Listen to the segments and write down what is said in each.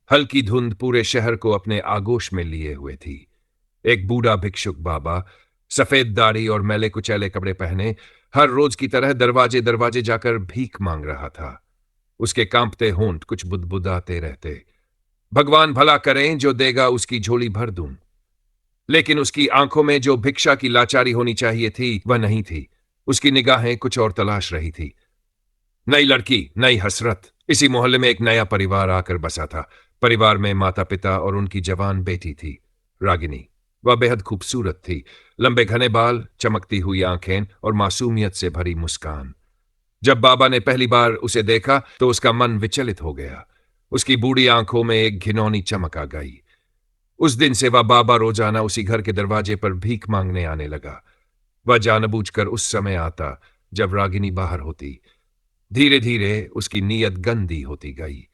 हल्की धुंध पूरे शहर को अपने आगोश में लिए हुए थी। एक बूढ़ा भिक्षुक बाबा, सफेद दाढ़ी और मैले कुचैले कपड़े पहने, हर रोज की तरह दरवाजे दरवाजे जाकर भीख मांग रहा था। उसके कांपते होंठ कुछ बुदबुदाते रहते। भगवान भला करें, जो देगा उसकी झोली भर दूं। लेकिन उसकी आंखों में जो भिक्षा की लाचारी होनी चाहिए थी वह नहीं थी। उसकी निगाहें कुछ और तलाश रही थी। नई लड़की, नई हसरत। इसी मोहल्ले में एक नया परिवार आकर बसा था। परिवार में माता पिता और उनकी जवान बेटी थी, रागिनी। वह बेहद खूबसूरत थी। लंबे घने बाल, चमकती हुई आंखें और मासूमियत से भरी मुस्कान। जब बाबा ने पहली बार उसे देखा तो उसका मन विचलित हो गया। उसकी बूढ़ी आंखों में एक घिनौनी चमक आ गई। उस दिन से वह बाबा रोजाना उसी घर के दरवाजे पर भीख मांगने आने लगा। वह जानबूझकर उस समय आता जब रागिनी बाहर होती। धीरे धीरे उसकी नीयत गंदी होती गई।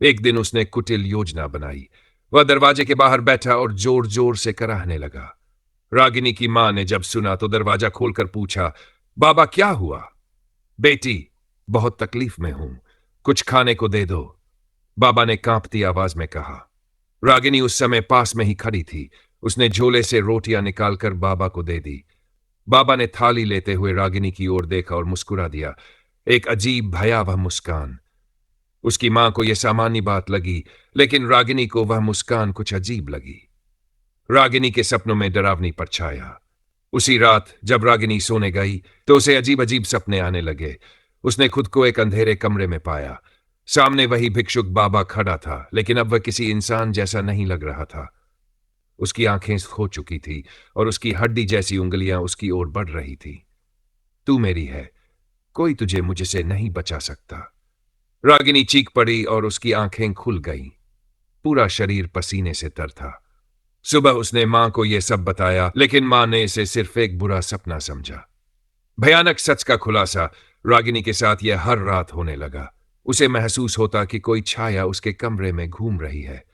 एक दिन उसने कुटिल योजना बनाई। वह दरवाजे के बाहर बैठा और जोर जोर से कराहने लगा। रागिनी की मां ने जब सुना तो दरवाजा खोलकर पूछा, बाबा क्या हुआ? बेटी, बहुत तकलीफ में हूं, कुछ खाने को दे दो, बाबा ने कांपती आवाज में कहा। रागिनी उस समय पास में ही खड़ी थी। उसने झोले से रोटियां निकालकर बाबा को दे दी। बाबा ने थाली लेते हुए रागिनी की ओर देखा और मुस्कुरा दिया, एक अजीब भयावह मुस्कान। उसकी मां को यह सामान्य बात लगी, लेकिन रागिनी को वह मुस्कान कुछ अजीब लगी। रागिनी के सपनों में डरावनी परछाया। उसी रात जब रागिनी सोने गई तो उसे अजीब अजीब सपने आने लगे। उसने खुद को एक अंधेरे कमरे में पाया। सामने वही भिक्षुक बाबा खड़ा था, लेकिन अब वह किसी इंसान जैसा नहीं लग रहा था। उसकी आंखें खो चुकी थी और उसकी हड्डी जैसी उंगलियां उसकी ओर बढ़ रही थी। तू मेरी है, कोई तुझे मुझसे नहीं बचा सकता। रागिनी चीख पड़ी और उसकी आंखें खुल गईं। पूरा शरीर पसीने से तर था। सुबह उसने मां को यह सब बताया, लेकिन मां ने इसे सिर्फ एक बुरा सपना समझा। भयानक सच का खुलासा, रागिनी के साथ यह हर रात होने लगा। उसे महसूस होता कि कोई छाया उसके कमरे में घूम रही है।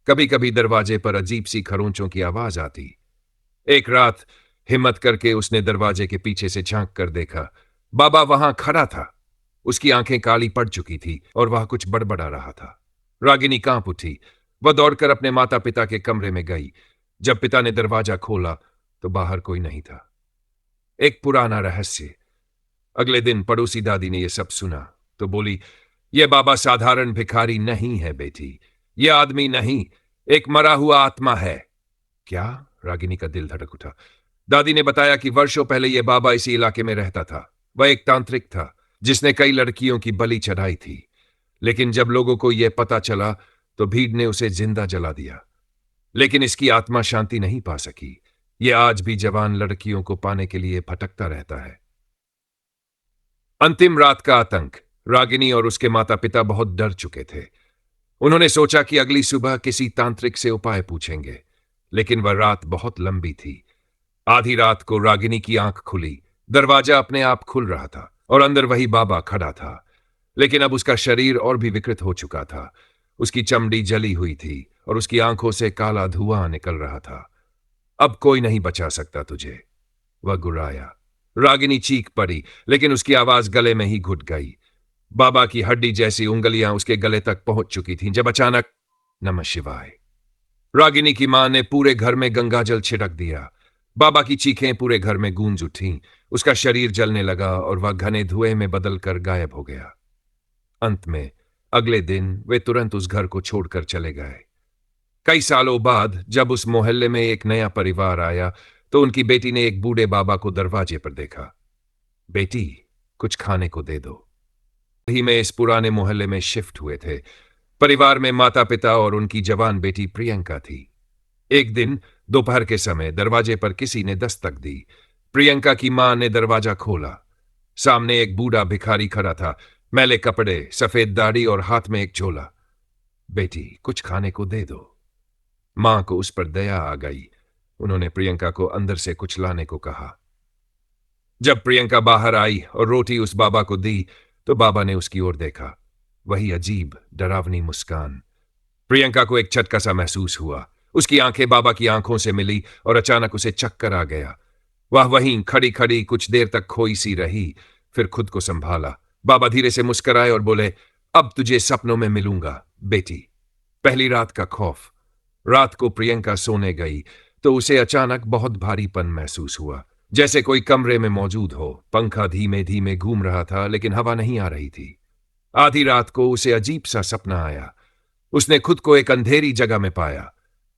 कभी कभी दरवाजे पर अजीब सी खरोंचों की आवाज आती। एक रात हिम्मत करके उसने दरवाजे के पीछे से झांक कर देखा। बाबा वहां खड़ा था। उसकी आंखें काली पड़ चुकी थी और वह कुछ बड़बड़ा रहा था। रागिनी कांप उठी। वह दौड़कर अपने माता पिता के कमरे में गई। जब पिता ने दरवाजा खोला तो बाहर कोई नहीं था। एक पुराना रहस्य। अगले दिन पड़ोसी दादी ने यह सब सुना तो बोली, यह बाबा साधारण भिखारी नहीं है बेटी, यह आदमी नहीं, एक मरा हुआ आत्मा है। क्या? रागिनी का दिल धड़क उठा। दादी ने बताया कि वर्षों पहले यह बाबा इसी इलाके में रहता था। वह एक तांत्रिक था जिसने कई लड़कियों की बलि चढ़ाई थी। लेकिन जब लोगों को यह पता चला तो भीड़ ने उसे जिंदा जला दिया। लेकिन इसकी आत्मा शांति नहीं पा सकी। यह आज भी जवान लड़कियों को पाने के लिए भटकता रहता है। अंतिम रात का आतंक। रागिनी और उसके माता पिता बहुत डर चुके थे। उन्होंने सोचा कि अगली सुबह किसी तांत्रिक से उपाय पूछेंगे, लेकिन वह रात बहुत लंबी थी। आधी रात को रागिनी की आंख खुली। दरवाजा अपने आप खुल रहा था और अंदर वही बाबा खड़ा था, लेकिन अब उसका शरीर और भी विकृत हो चुका था। उसकी चमड़ी जली हुई थी और उसकी आंखों से काला धुआं निकल रहा था। अब कोई नहीं बचा सकता तुझे, वह गुर्राया। रागिनी चीख पड़ी, लेकिन उसकी आवाज गले में ही घुट गई। बाबा की हड्डी जैसी उंगलियां उसके गले तक पहुंच चुकी थीं जब अचानक नमः शिवाय। रागिनी की मां ने पूरे घर में गंगाजल छिड़क दिया। बाबा की चीखें पूरे घर में गूंज उठीं। उसका शरीर जलने लगा और वह घने धुएं में बदलकर गायब हो गया। अंत में अगले दिन वे तुरंत उस घर को छोड़कर चले गए। कई सालों बाद जब उस मोहल्ले में एक नया परिवार आया तो उनकी बेटी ने एक बूढ़े बाबा को दरवाजे पर देखा। बेटी, कुछ खाने को दे दो। ही में इस पुराने मोहल्ले में शिफ्ट हुए थे। परिवार में माता पिता और उनकी जवान बेटी प्रियंका थी। एक दिन दोपहर के समय दरवाजे पर किसी ने दस्तक दी। प्रियंका की मां ने दरवाजा खोला। सामने एक बूढ़ा भिखारी खड़ा था, मैले कपड़े, सफेद दाढ़ी और हाथ में एक झोला। बेटी, कुछ खाने को दे दो। मां को उस पर दया आ गई। उन्होंने प्रियंका को अंदर से कुछ लाने को कहा। जब प्रियंका बाहर आई और रोटी उस बाबा को दी तो बाबा ने उसकी ओर देखा। वही अजीब डरावनी मुस्कान। प्रियंका को एक झटका सा महसूस हुआ। उसकी आंखें बाबा की आंखों से मिली और अचानक उसे चक्कर आ गया। वह वहीं खड़ी खड़ी कुछ देर तक खोई सी रही, फिर खुद को संभाला। बाबा धीरे से मुस्कुराए और बोले, अब तुझे सपनों में मिलूंगा बेटी। पहली रात का खौफ। रात को प्रियंका सोने गई तो उसे अचानक बहुत भारीपन महसूस हुआ, जैसे कोई कमरे में मौजूद हो। पंखा धीमे धीमे घूम रहा था लेकिन हवा नहीं आ रही थी। आधी रात को उसे अजीब सा सपना आया। उसने खुद को एक अंधेरी जगह में पाया।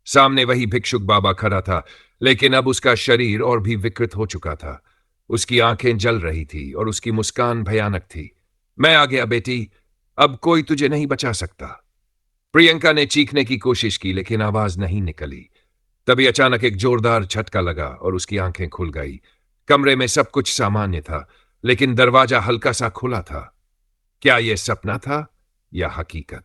सामने वही भिक्षुक बाबा खड़ा था, लेकिन अब उसका शरीर और भी विकृत हो चुका था। उसकी आंखें जल रही थी और उसकी मुस्कान भयानक थी। मैं आ गया बेटी, अब कोई तुझे नहीं बचा सकता। प्रियंका ने चीखने की कोशिश की लेकिन आवाज नहीं निकली। तभी अचानक एक जोरदार झटका लगा और उसकी आंखें खुल गई। कमरे में सब कुछ सामान्य था, लेकिन दरवाजा हल्का सा खुला था। क्या यह सपना था या हकीकत?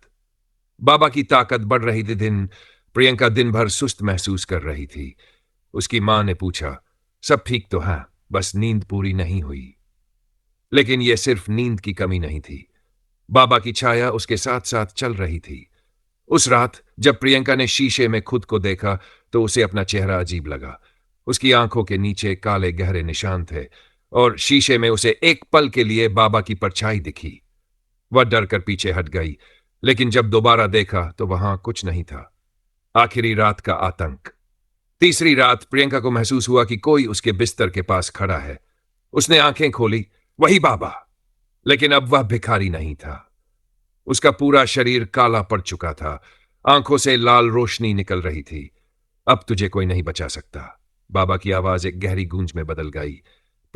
बाबा की ताकत बढ़ रही थी दिन। प्रियंका दिन भर सुस्त महसूस कर रही थी। उसकी मां ने पूछा, सब ठीक तो है, बस नींद पूरी नहीं हुई। लेकिन यह सिर्फ नींद की कमी नहीं थी, बाबा की छाया उसके साथ साथ चल रही थी। उस रात जब प्रियंका ने शीशे में खुद को देखा तो उसे अपना चेहरा अजीब लगा। उसकी आंखों के नीचे काले गहरे निशान थे और शीशे में उसे एक पल के लिए बाबा की परछाई दिखी। वह डर कर पीछे हट गई, लेकिन जब दोबारा देखा तो वहां कुछ नहीं था। आखिरी रात का आतंक। तीसरी रात प्रियंका को महसूस हुआ कि कोई उसके बिस्तर के पास खड़ा है। उसने आंखें खोली, वही बाबा, लेकिन अब वह भिखारी नहीं था। उसका पूरा शरीर काला पड़ चुका था, आंखों से लाल रोशनी निकल रही थी। अब तुझे कोई नहीं बचा सकता। बाबा की आवाज एक गहरी गूंज में बदल गई।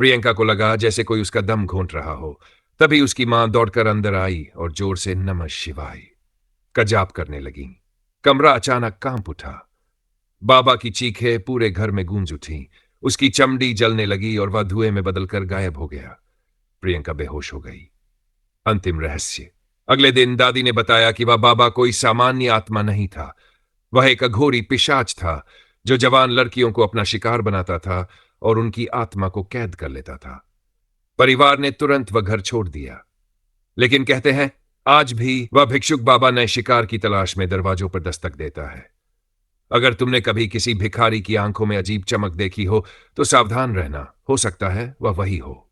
प्रियंका को लगा जैसे कोई उसका दम घोंट रहा हो। तभी उसकी मां दौड़कर अंदर आई और जोर से नमः शिवाय का जाप करने लगी। कमरा अचानक कांप उठा। बाबा की चीखें पूरे घर में गूंज उठी। उसकी चमड़ी जलने लगी और वह धुएं में बदलकर गायब हो गया। प्रियंका बेहोश हो गई। अंतिम रहस्य। अगले दिन दादी ने बताया कि वह बाबा कोई सामान्य आत्मा नहीं था। वह एक अघोरी पिशाच था जो जवान लड़कियों को अपना शिकार बनाता था और उनकी आत्मा को कैद कर लेता था। परिवार ने तुरंत वह घर छोड़ दिया, लेकिन कहते हैं आज भी वह भिक्षुक बाबा नए शिकार की तलाश में दरवाजों पर दस्तक देता है। अगर तुमने कभी किसी भिखारी की आंखों में अजीब चमक देखी हो तो सावधान रहना, हो सकता है वह वही हो।